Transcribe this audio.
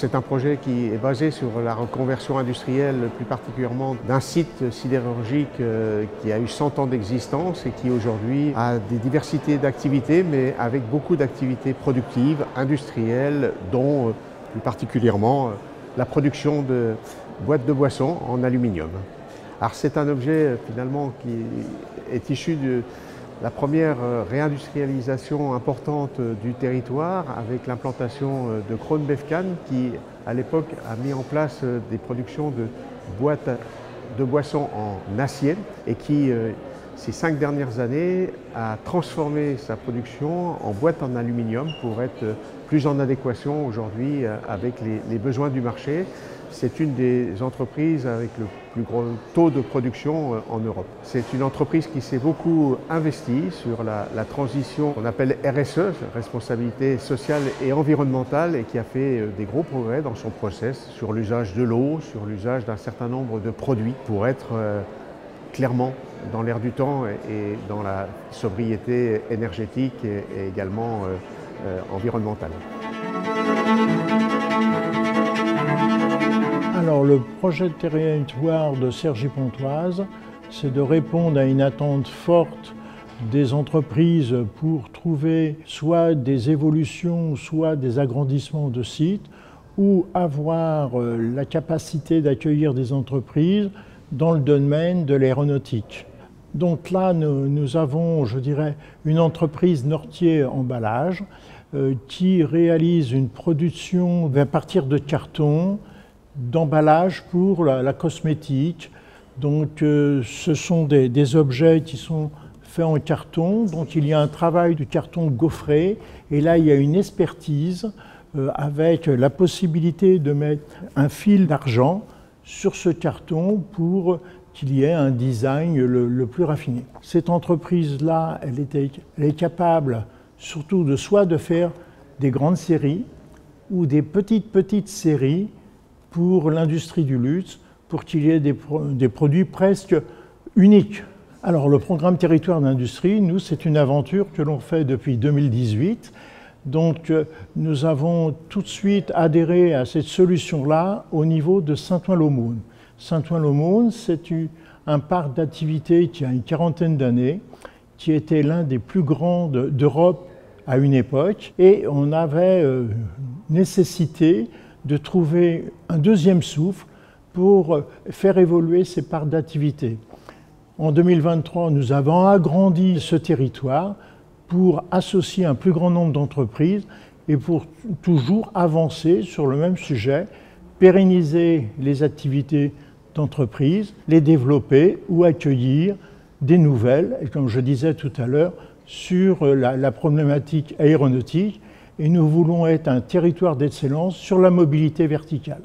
c'est un projet qui est basé sur la reconversion industrielle, plus particulièrement d'un site sidérurgique qui a eu 100 ans d'existence et qui aujourd'hui a des diversités d'activités, mais avec beaucoup d'activités productives, industrielles, dont plus particulièrement la production de boîtes de boissons en aluminium. Alors c'est un objet finalement qui est issu de la première réindustrialisation importante du territoire avec l'implantation de Kroon-Befcan qui à l'époque a mis en place des productions de boîtes de boissons en acier et qui ces 5 dernières années a transformé sa production en boîtes en aluminium pour être plus en adéquation aujourd'hui avec les besoins du marché. C'est une des entreprises avec le plus gros taux de production en Europe. C'est une entreprise qui s'est beaucoup investie sur la transition qu'on appelle RSE, responsabilité sociale et environnementale, et qui a fait des gros progrès dans son process sur l'usage de l'eau, sur l'usage d'un certain nombre de produits pour être clairement dans l'air du temps et dans la sobriété énergétique et également environnementale. Alors, le projet de territoire de Cergy-Pontoise, c'est de répondre à une attente forte des entreprises pour trouver soit des évolutions, soit des agrandissements de sites, ou avoir la capacité d'accueillir des entreprises dans le domaine de l'aéronautique. Donc là, nous avons, je dirais, une entreprise Nortier Emballage qui réalise une production à partir de carton, d'emballage pour la cosmétique. Donc ce sont des objets qui sont faits en carton, donc il y a un travail du carton gaufré et là il y a une expertise avec la possibilité de mettre un fil d'argent sur ce carton pour qu'il y ait un design le plus raffiné. Cette entreprise-là, elle est capable surtout soit de faire des grandes séries ou des petites séries pour l'industrie du luxe, pour qu'il y ait des produits presque uniques. Alors le programme Territoire d'Industrie, nous, c'est une aventure que l'on fait depuis 2018. Donc nous avons tout de suite adhéré à cette solution-là au niveau de Saint-Ouen-l'Aumône. Saint-Ouen-l'Aumône, c'est un parc d'activités qui a une quarantaine d'années, qui était l'un des plus grands d'Europe à une époque, et on avait nécessité de trouver un deuxième souffle pour faire évoluer ces parcs d'activité. En 2023, nous avons agrandi ce territoire pour associer un plus grand nombre d'entreprises et pour toujours avancer sur le même sujet, pérenniser les activités d'entreprise, les développer ou accueillir des nouvelles, et comme je disais tout à l'heure, sur la problématique aéronautique. Et nous voulons être un territoire d'excellence sur la mobilité verticale.